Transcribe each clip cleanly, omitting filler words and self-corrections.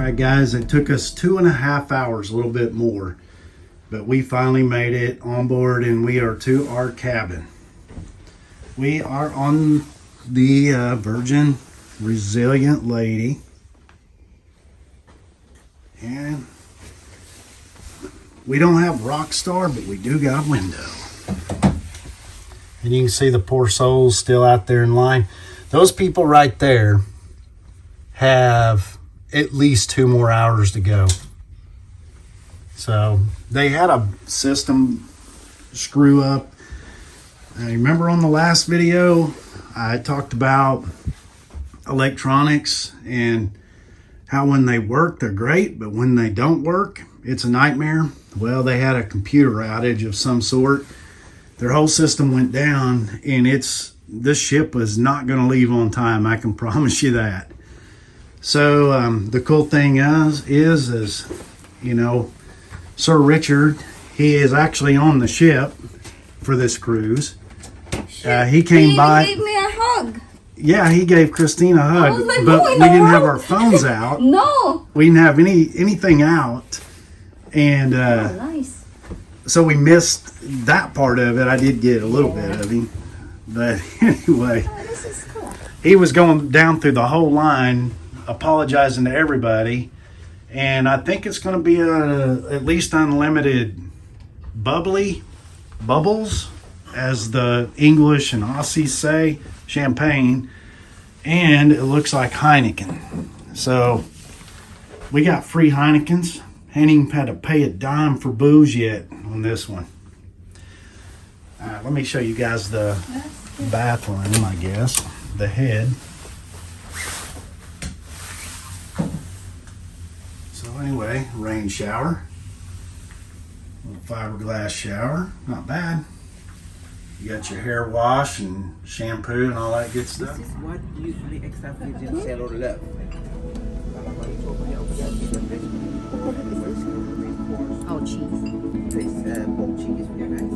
Alright guys, it took us 2.5 hours, a little bit more, but we finally made it on board and we are to our cabin. We are on the Virgin Resilient Lady, and we don't have Rockstar, but we do got a window. And you can see the poor souls still out there in line. Those people right there have at least 2 more hours to go. So they had a system screw up. I remember on the last video I talked about electronics and how when they work they're great, but when they don't work it's a nightmare. Well, they had a computer outage of some sort. Their whole system went down, and this ship was not going to leave on time, I can promise you that. So the cool thing is you know, Sir Richard, he is actually on the ship for this cruise. He came by. He gave me a hug. Yeah, he gave Christina a hug, like, but "Oh, we no." didn't have our phones out. No. We didn't have anything out, and Oh, nice. so we missed that part of it. I did get a little bit of him, but anyway, Oh, this is cool. he was going down through the whole line, apologizing to everybody, and I think it's going to be at least unlimited bubbles, as the English and Aussies say, champagne, and it looks like Heineken. So we got free Heinekens. Ain't even had to pay a dime for booze yet on this one. All right, let me show you guys the bathroom, I guess, the head. So anyway, rain shower, little fiberglass shower, not bad. You got your hair wash and shampoo and all that good stuff. This is what usually extravagant sailor love. Oh, cheese. This pork cheese for you guys.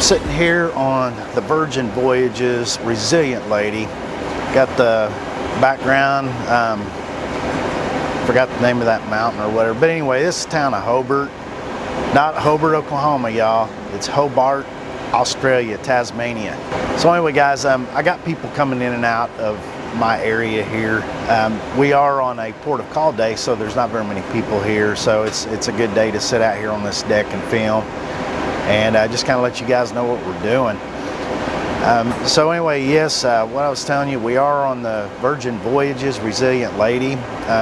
Sitting here on the Virgin Voyages Resilient Lady. Got the background, forgot the name of that mountain or whatever. But anyway, this is the town of Hobart. Not Hobart, Oklahoma, y'all. It's Hobart, Australia, Tasmania. So anyway, guys, I got people coming in and out of my area here. We are on a port of call day, so there's not very many people here. So it's a good day to sit out here on this deck and film. And just kind of let you guys know what we're doing. So anyway, yes, what I was telling you, we are on the Virgin Voyages Resilient Lady.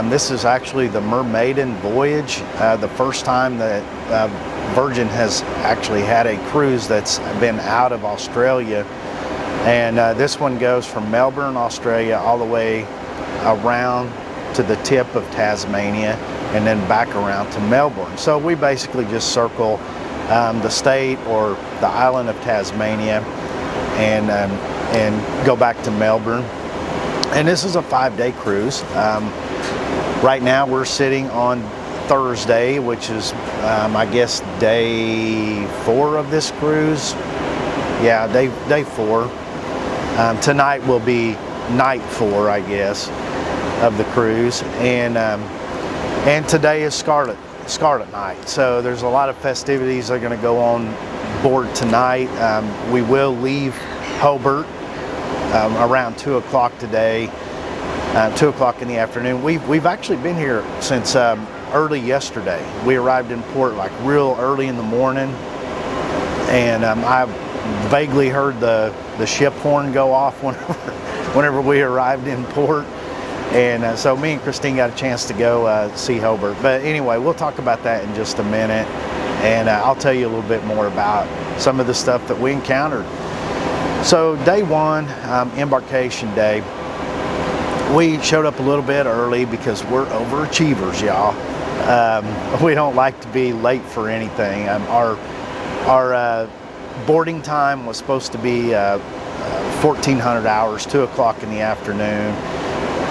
This is actually the Mermaiden voyage, the first time that Virgin has actually had a cruise that's been out of Australia. And this one goes from Melbourne, Australia, all the way around to the tip of Tasmania and then back around to Melbourne. So we basically just circle the state or the island of Tasmania and go back to Melbourne. And this is a 5-day cruise. Right now we're sitting on Thursday, which is I guess day 4 of this cruise. Yeah, day 4. Tonight will be night 4, I guess, of the cruise, and today is Scarlet Night. So there's a lot of festivities that are going to go on board tonight. We will leave Hobart around 2 o'clock today, 2 o'clock in the afternoon. We've actually been here since early yesterday. We arrived in port like real early in the morning, and I vaguely heard the ship horn go off whenever we arrived in port. And so me and Christine got a chance to go see Hobart. But anyway, we'll talk about that in just a minute. And I'll tell you a little bit more about some of the stuff that we encountered. So day 1, embarkation day, we showed up a little bit early because we're overachievers, y'all. We don't like to be late for anything. Our boarding time was supposed to be 1400 hours, 2 o'clock in the afternoon.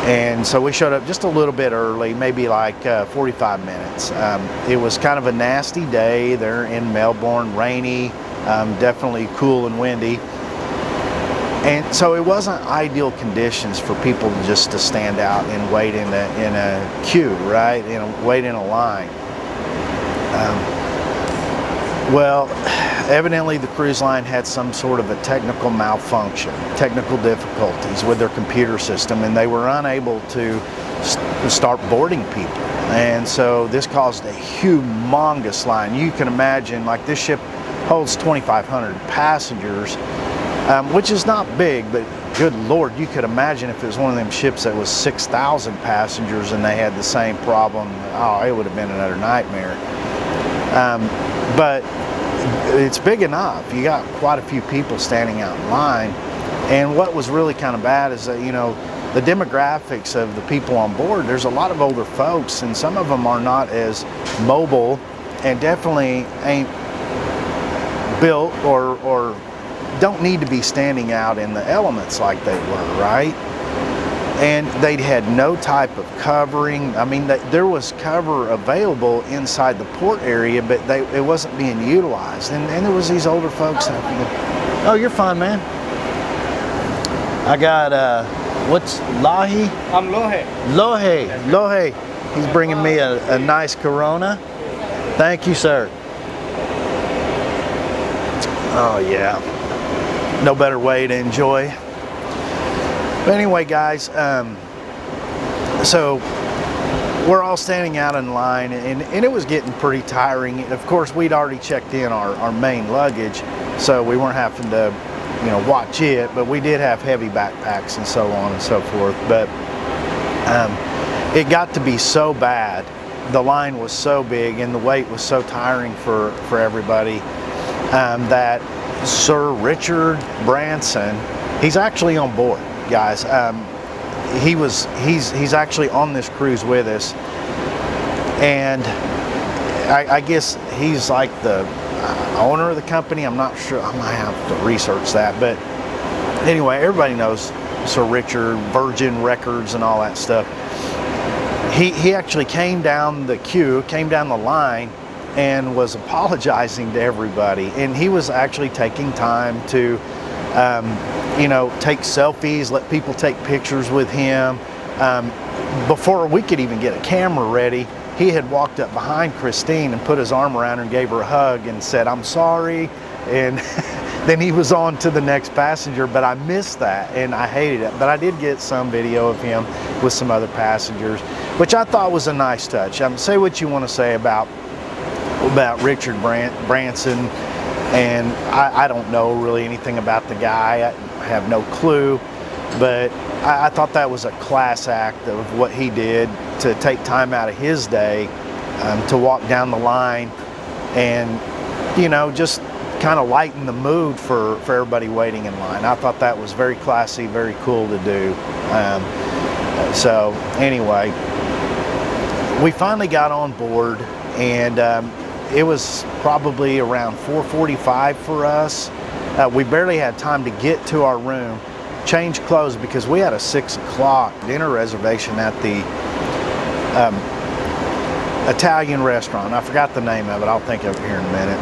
And so we showed up just a little bit early, maybe like 45 minutes. It was kind of a nasty day there in Melbourne, rainy, definitely cool and windy. And so it wasn't ideal conditions for people just to stand out and wait in a queue, right? Wait in a line. Well, evidently the cruise line had some sort of a technical malfunction, technical difficulties with their computer system, and they were unable to start boarding people. And so this caused a humongous line. You can imagine, like, this ship holds 2,500 passengers, which is not big, but good Lord, you could imagine if it was one of them ships that was 6,000 passengers and they had the same problem. Oh, it would have been another nightmare. But it's big enough. You got quite a few people standing out in line. And what was really kind of bad is that, the demographics of the people on board, there's a lot of older folks, and some of them are not as mobile and definitely ain't built or don't need to be standing out in the elements like they were, right? And they had no type of covering. I mean, there was cover available inside the port area, but it wasn't being utilized. And there was these older folks. Oh, you're fine, man. I got, what's Lahi? I'm Lohe. Lohe. He's bringing me a nice Corona. Thank you, sir. Oh, yeah. No better way to enjoy. But anyway, guys, so we're all standing out in line, and it was getting pretty tiring. Of course, we'd already checked in our main luggage, so we weren't having to, watch it, but we did have heavy backpacks and so on and so forth. But it got to be so bad. The line was so big and the wait was so tiring for everybody that Sir Richard Branson, he's actually on board, guys. He's actually on this cruise with us, and I guess he's like the owner of the company. I'm not sure. I might have to research that, but anyway, everybody knows Sir Richard, Virgin Records, and all that stuff. He actually came down the queue, came down the line, and was apologizing to everybody. And he was actually taking time to, you know, take selfies, let people take pictures with him. Before we could even get a camera ready, he had walked up behind Christine and put his arm around her and gave her a hug and said, "I'm sorry." And then he was on to the next passenger, but I missed that and I hated it. But I did get some video of him with some other passengers, which I thought was a nice touch. Say what you want to say about Richard Branson, and I don't know really anything about the guy. I have no clue, but I thought that was a class act of what he did to take time out of his day to walk down the line and, you know, just kind of lighten the mood for everybody waiting in line. I thought that was very classy, very cool to do. So anyway, we finally got on board, and it was probably around 4:45 for us. We barely had time to get to our room, change clothes, because we had a 6 o'clock dinner reservation at the Italian restaurant. I forgot the name of it. I'll think of it here in a minute.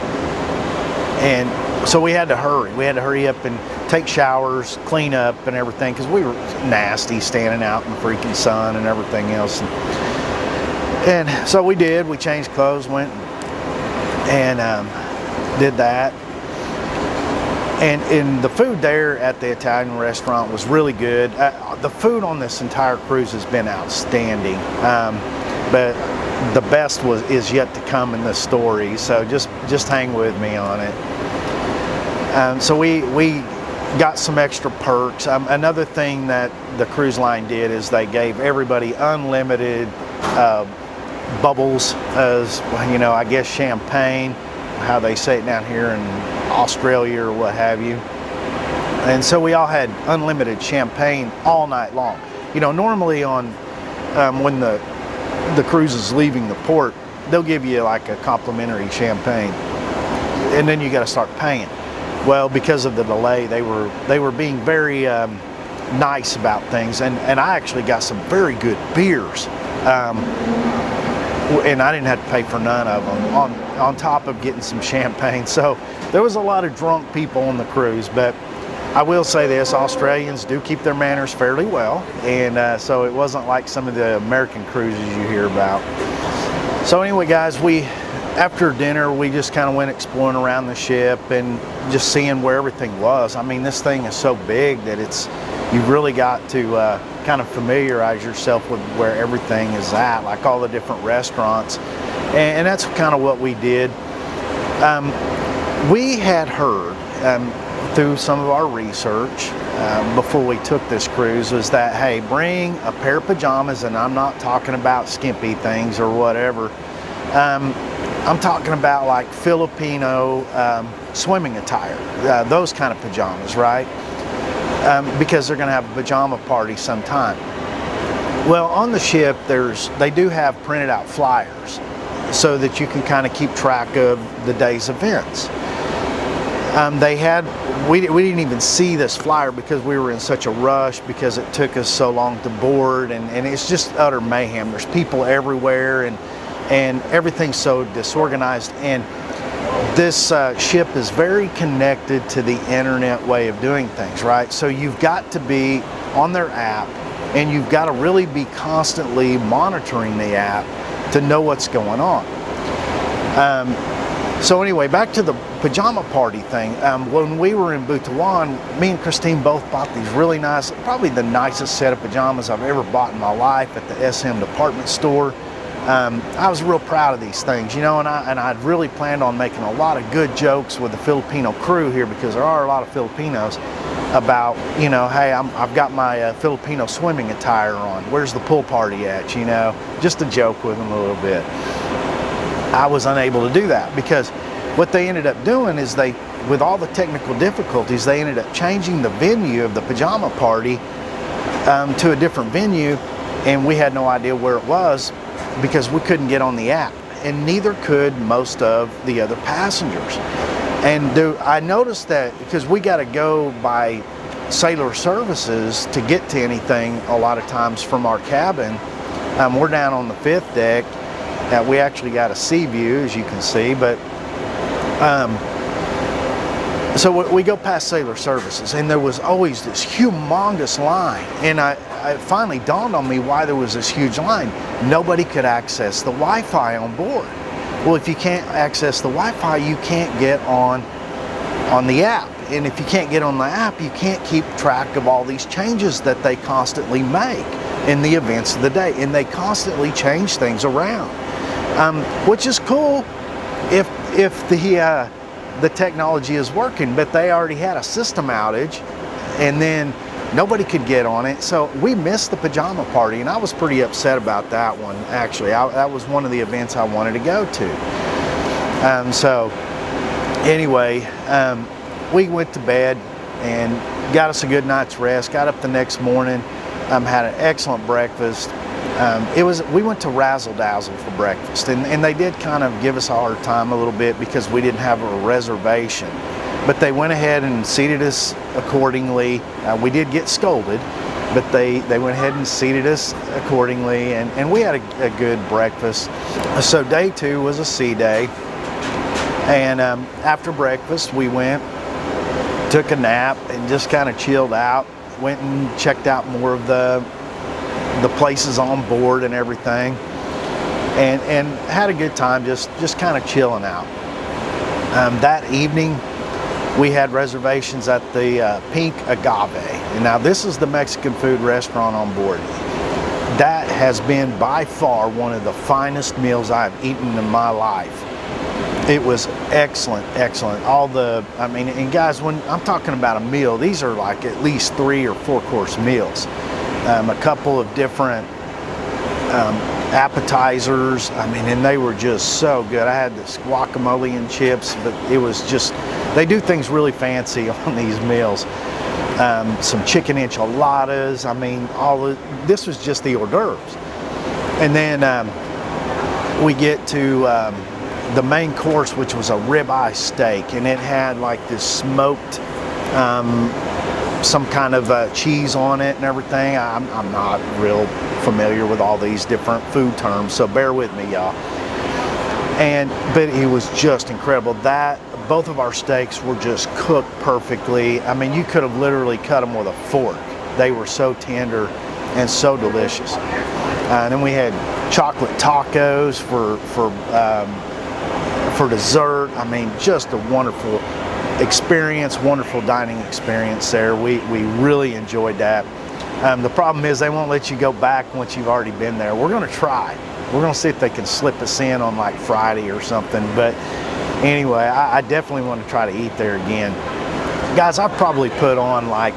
And so we had to hurry. We had to hurry up and take showers, clean up and everything, because we were nasty standing out in the freaking sun and everything else. And so we did. We changed clothes, went and did that. And the food there at the Italian restaurant was really good. The food on this entire cruise has been outstanding, but the best is yet to come in the story. So just hang with me on it. So we got some extra perks. Another thing that the cruise line did is they gave everybody unlimited bubbles, as you know, I guess champagne, how they say it down here in Australia or what have you. And so we all had unlimited champagne all night long. You know, normally on when the cruise is leaving the port, they'll give you like a complimentary champagne, and then you got to start paying. Well, because of the delay, they were being very nice about things, and I actually got some very good beers, and I didn't have to pay for none of them on top of getting some champagne. So there was a lot of drunk people on the cruise, but I will say this, Australians do keep their manners fairly well, and so it wasn't like some of the American cruises you hear about. So anyway, guys, after dinner, we just kind of went exploring around the ship and just seeing where everything was. I mean, this thing is so big that you've really got to kind of familiarize yourself with where everything is at, like all the different restaurants. And that's kind of what we did. We had heard through some of our research before we took this cruise was that, hey, bring a pair of pajamas, and I'm not talking about skimpy things or whatever. I'm talking about like Filipino swimming attire, those kind of pajamas, right? Because they're going to have a pajama party sometime. Well, on the ship, they do have printed out flyers so that you can kind of keep track of the day's events. We didn't even see this flyer because we were in such a rush because it took us so long to board, and it's just utter mayhem. There's people everywhere, and everything's so disorganized, and this ship is very connected to the internet way of doing things, right? So you've got to be on their app, and you've got to really be constantly monitoring the app to know what's going on. So anyway, back to the pajama party thing. When we were in Butuan, me and Christine both bought these really nice, probably the nicest set of pajamas I've ever bought in my life at the SM department store. I was real proud of these things, you know, and I'd really planned on making a lot of good jokes with the Filipino crew here, because there are a lot of Filipinos, about, you know, hey, I've got my Filipino swimming attire on. Where's the pool party at, you know? Just to joke with them a little bit. I was unable to do that because what they ended up doing is with all the technical difficulties, they ended up changing the venue of the pajama party to a different venue, and we had no idea where it was because we couldn't get on the app, and neither could most of the other passengers. And I noticed that because we got to go by sailor services to get to anything a lot of times from our cabin. We're down on the 5th deck, We actually got a sea view, as you can see, but so we go past Sailor Services, and there was always this humongous line, and it finally dawned on me why there was this huge line. Nobody could access the Wi-Fi on board. Well, if you can't access the Wi-Fi, you can't get on the app, and if you can't get on the app, you can't keep track of all these changes that they constantly make in the events of the day, and they constantly change things around, which is cool if the technology is working, but they already had a system outage, and then nobody could get on it. So we missed the pajama party, and I was pretty upset about that one. Actually, that was one of the events I wanted to go to. So anyway, we went to bed and got us a good night's rest. Got up the next morning, had an excellent breakfast. We went to Razzle Dazzle for breakfast, and they did kind of give us a hard time a little bit because we didn't have a reservation. But they went ahead and seated us accordingly. We did get scolded, but they went ahead and seated us accordingly, and we had a good breakfast. So day 2 was a sea day, and after breakfast we went, took a nap, and just kind of chilled out. Went and checked out more of the places on board and everything, and had a good time just kind of chilling out. That evening we had reservations at the Pink Agave, and now this is the Mexican food restaurant on board. That has been by far one of the finest meals I've eaten in my life. It was excellent. And guys, when I'm talking about a meal, these are like at least 3 or 4 course meals. A couple of different appetizers, and they were just so good. I had this guacamole and chips, but it was just, they do things really fancy on these meals. Some chicken enchiladas, this was just the hors d'oeuvres. And then we get to the main course, which was a ribeye steak, and it had like this smoked some kind of cheese on it and everything. I'm not real familiar with all these different food terms, so bear with me, y'all. But it was just incredible. Both of our steaks were just cooked perfectly. You could have literally cut them with a fork. They were so tender and so delicious. And then we had chocolate tacos for dessert. Just a wonderful experience, wonderful dining experience there. We really enjoyed that. The problem is they won't let you go back once you've already been there. We're going to try. We're going to see if they can slip us in on like Friday or something. But anyway, I definitely want to try to eat there again. Guys, I've probably put on like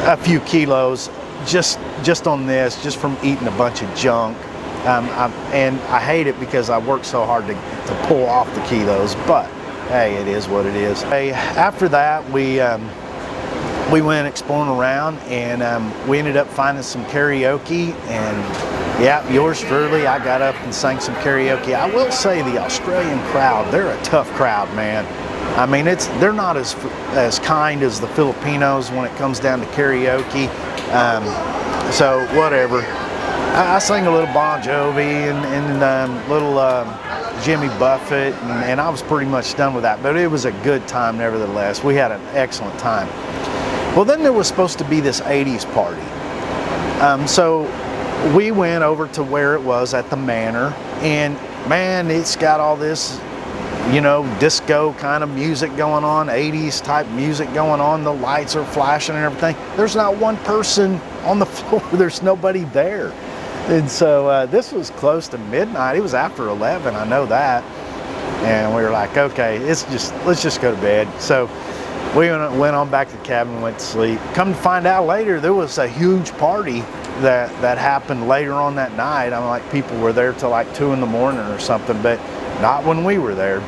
a few kilos just on this, just from eating a bunch of junk. And I hate it because I work so hard to pull off the kilos, but hey, it is what it is. Hey, after that, we went exploring around, and we ended up finding some karaoke, and yeah, yours truly, I got up and sang some karaoke. I will say the Australian crowd, they're a tough crowd, man. They're not as kind as the Filipinos when it comes down to karaoke. So whatever. I sang a little Bon Jovi and little Jimmy Buffett, and I was pretty much done with that. But it was a good time nevertheless. We had an excellent time. Well, then there was supposed to be this 80s party. So we went over to where it was at the Manor, and man, it's got all this, disco kind of music going on, 80s type music going on. The lights are flashing and everything. There's not one person on the floor. There's nobody there. And so this was close to midnight. It was after 11, I know that. And we were like, okay, let's just go to bed. So we went on back to the cabin and went to sleep. Come to find out later, there was a huge party that happened later on that night. People were there till like 2 in the morning or something, but not when we were there.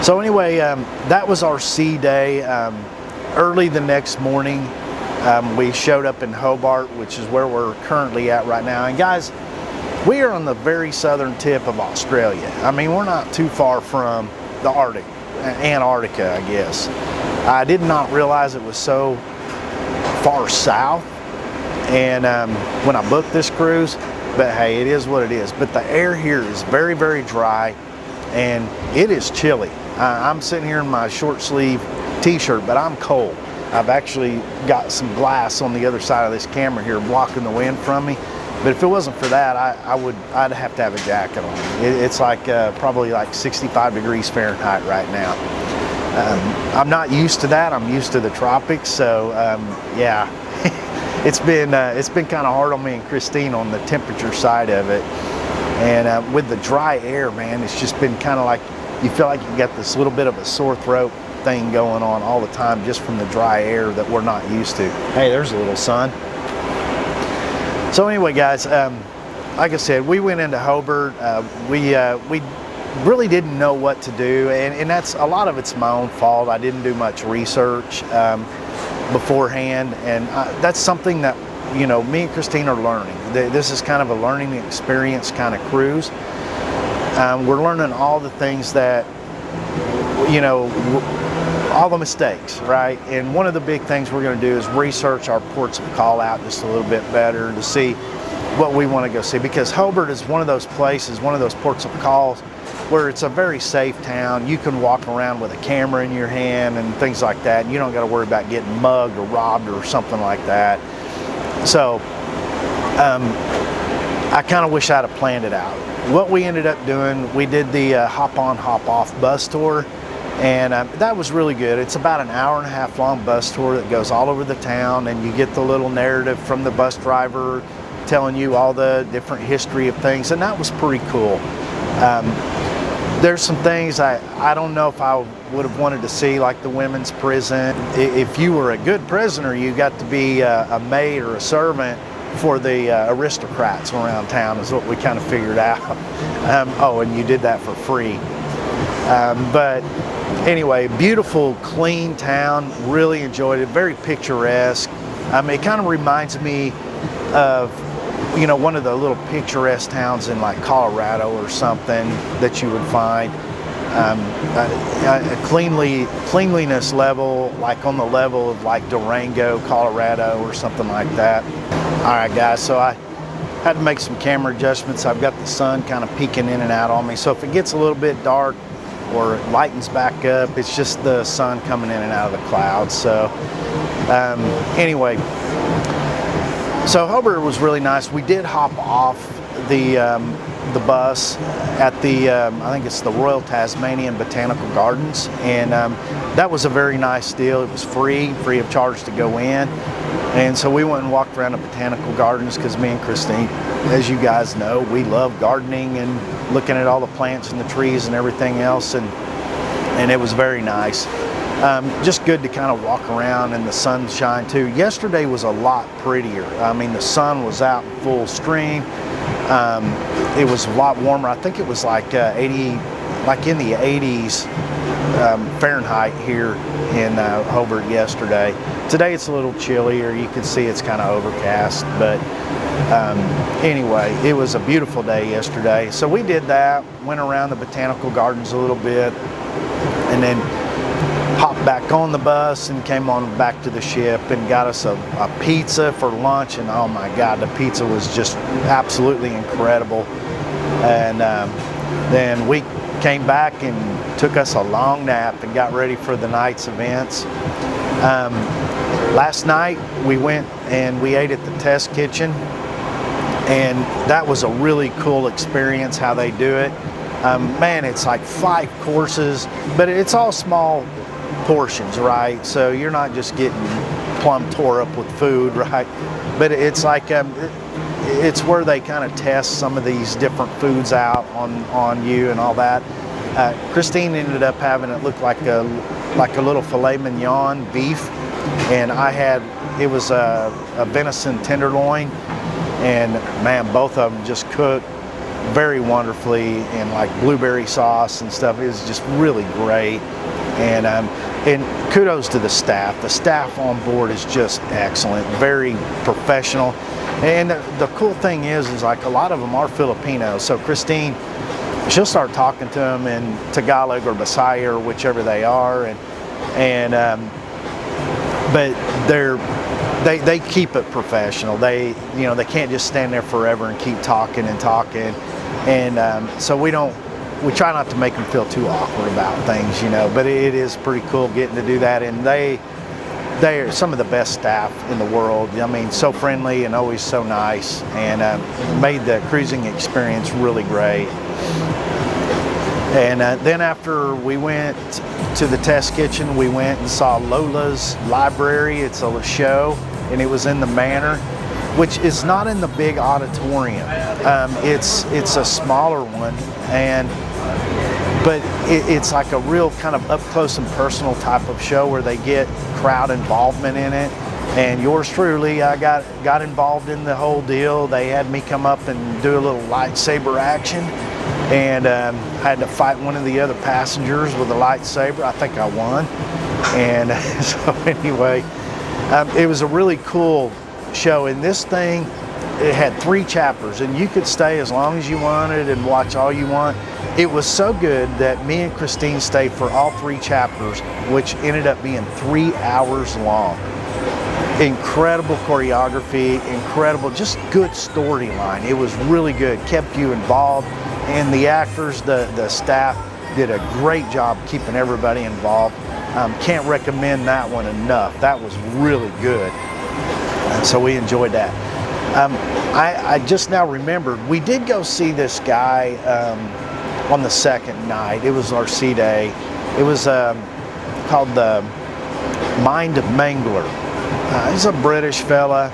So anyway, that was our sea day. Early the next morning, we showed up in Hobart, which is where we're currently at right now. And guys, we are on the very southern tip of Australia. We're not too far from the Arctic, Antarctica, I guess. I did not realize it was so far south. And when I booked this cruise, But hey, it is what it is. But the air here is very, very dry, and it is chilly. I'm sitting here in my short sleeve t-shirt, but I'm cold. I've actually got some glass on the other side of this camera here blocking the wind from me. But if it wasn't for that, I'd have to have a jacket on. It's like probably like 65 degrees Fahrenheit right now. I'm not used to that. I'm used to the tropics, so yeah. It's been kind of hard on me and Christine on the temperature side of it, and with the dry air, man, it's just been kind of like you feel like you got this little bit of a sore throat thing going on all the time just from the dry air that we're not used to. Hey, there's a little sun. So anyway, guys, like I said, we went into Hobart. We really didn't know what to do, and that's a lot of it's my own fault. I didn't do much research beforehand, and that's something that, you know, me and Christine are learning. This is kind of a learning experience kind of cruise. We're learning all the things that, you know, all the mistakes, right? And one of the big things we're going to do is research our ports of call out just a little bit better to see what we want to go see, because Hobart is one of those places, one of those ports of calls where it's a very safe town. You can walk around with a camera in your hand and things like that, and you don't got to worry about getting mugged or robbed or something like that. So I kind of wish I'd have planned it out. What we ended up doing, we did the hop on, hop off bus tour, and that was really good. It's about an hour-and-a-half long bus tour that goes all over the town, and you get the little narrative from the bus driver telling you all the different history of things, and that was pretty cool. There's some things I don't know if I would have wanted to see, like the women's prison. If you were a good prisoner, you got to be a maid or a servant for the aristocrats around town, is what we kind of figured out. Oh, and you did that for free. But anyway, beautiful, clean town. Really enjoyed it. Very picturesque. It kind of reminds me of, you know, one of the little picturesque towns in like Colorado or something that you would find. A cleanliness level, like on the level of like Durango, Colorado or something like that. All right, guys, so I had to make some camera adjustments. I've got the sun kind of peeking in and out on me. So if it gets a little bit dark or it lightens back up, it's just the sun coming in and out of the clouds. So anyway, so Hobart was really nice. We did hop off the bus at the, I think it's the Royal Tasmanian Botanical Gardens, and that was a very nice deal. It was free of charge to go in, and so we went and walked around the Botanical Gardens because me and Christine, as you guys know, we love gardening and looking at all the plants and the trees and everything else, and it was very nice. Just good to kind of walk around in the sunshine too. Yesterday was a lot prettier. I mean, the sun was out in full stream. It was a lot warmer. I think it was like 80, like in the 80s Fahrenheit here in Hobart yesterday. Today it's a little chillier. You can see it's kind of overcast, but anyway, it was a beautiful day yesterday. So we did that, went around the botanical gardens a little bit, and then hopped back on the bus and came on back to the ship and got us a pizza for lunch, and oh my God, the pizza was just absolutely incredible. And then we came back and took us a long nap and got ready for the night's events. Last night we went and we ate at the test kitchen, and that was a really cool experience how they do it. Man, it's like 5 courses, but it's all small portions, right? So you're not just getting plumb tore up with food, right? But it's like it's where they kind of test some of these different foods out on you and all that. Christine ended up having it look like a little filet mignon beef, and it was a venison tenderloin, and man, both of them just cooked very wonderfully in like blueberry sauce and stuff. It was just really great. And kudos to the staff. The staff on board is just excellent, very professional. And the cool thing is like a lot of them are Filipinos. So Christine, she'll start talking to them in Tagalog or Bisaya or whichever they are, but they keep it professional. They can't just stand there forever and keep talking and talking, and so we try not to make them feel too awkward about things, but it is pretty cool getting to do that. And they are some of the best staff in the world. I mean, so friendly and always so nice, and made the cruising experience really great. And then after we went to the test kitchen, we went and saw Lola's Library. It's a show, and it was in the Manor, which is not in the big auditorium. It's a smaller one, but it's like a real kind of up close and personal type of show where they get crowd involvement in it. And yours truly, I got involved in the whole deal. They had me come up and do a little lightsaber action, and I had to fight one of the other passengers with a lightsaber. I think I won. And so anyway, it was a really cool show. And this thing, it had 3 chapters, and you could stay as long as you wanted and watch all you want. It was so good that me and Christine stayed for all 3 chapters, which ended up being 3 hours long. Incredible choreography, incredible, just good storyline. It was really good, kept you involved, and the actors, the staff did a great job keeping everybody involved. Can't recommend that one enough. That was really good, and so we enjoyed that. I just now remembered, we did go see this guy on the second night. It was our sea day. It was called the Mind Mangler. He's a British fella.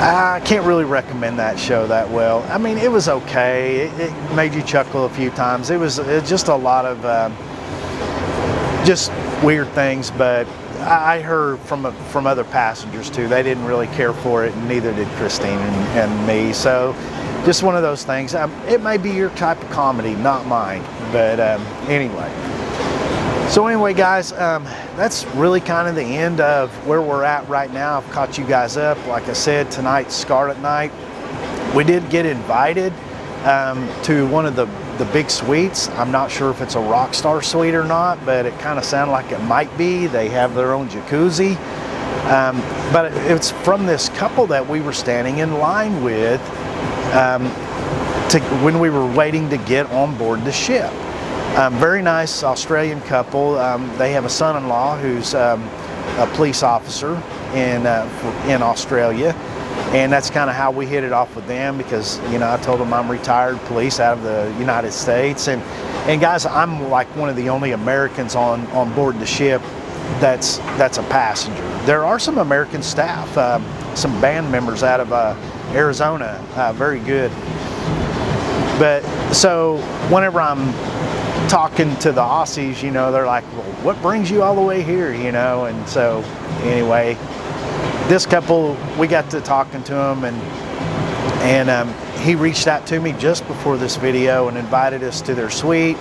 I can't really recommend that show that well. I mean, it was okay. It made you chuckle a few times. It was just a lot of just weird things, but I heard from other passengers too. They didn't really care for it, and neither did Christine and me. So just one of those things. It may be your type of comedy, not mine. But anyway. So anyway, guys, that's really kind of the end of where we're at right now. I've caught you guys up. Like I said, tonight's Scarlet Night. We did get invited to one of the big suites. I'm not sure if it's a Rockstar suite or not, but it kind of sounded like it might be. They have their own jacuzzi. But it's from this couple that we were standing in line with when we were waiting to get on board the ship. Very nice Australian couple. They have a son-in-law who's a police officer in Australia, and that's kind of how we hit it off with them, because I told them I'm retired police out of the United States, and guys, I'm like one of the only Americans on board the ship that's a passenger. There are some American staff, some band members out of Arizona, very good. But so whenever I'm talking to the Aussies, they're like, well, what brings you all the way here, and so anyway, this couple, we got to talking to him, and he reached out to me just before this video and invited us to their suite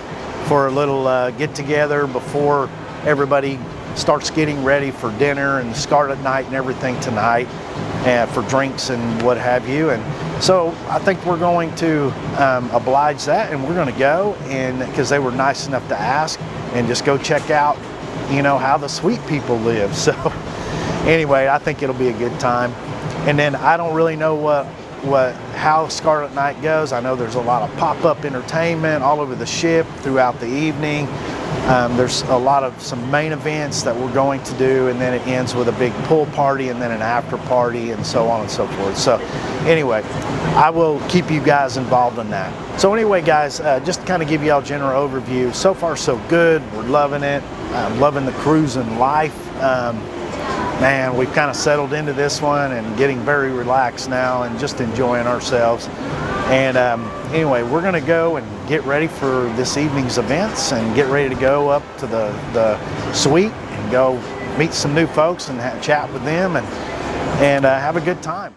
for a little get together before everybody starts getting ready for dinner and Scarlet Night and everything tonight, for drinks and what have you. And so I think we're going to oblige that, and we're going to go, and because they were nice enough to ask, and just go check out how the suite people live. So anyway, I think it'll be a good time. And then I don't really know how Scarlet Night goes. I know there's a lot of pop-up entertainment all over the ship throughout the evening. There's a lot of some main events that we're going to do, and then it ends with a big pool party and then an after party and so on and so forth. So anyway, I will keep you guys involved in that. So anyway, guys, just to kind of give you all a general overview, so far so good. We're loving it. I'm loving the cruising life. Man, we've kind of settled into this one and getting very relaxed now and just enjoying ourselves. And anyway, we're going to go and get ready for this evening's events and get ready to go up to the suite and go meet some new folks and chat with them and have a good time.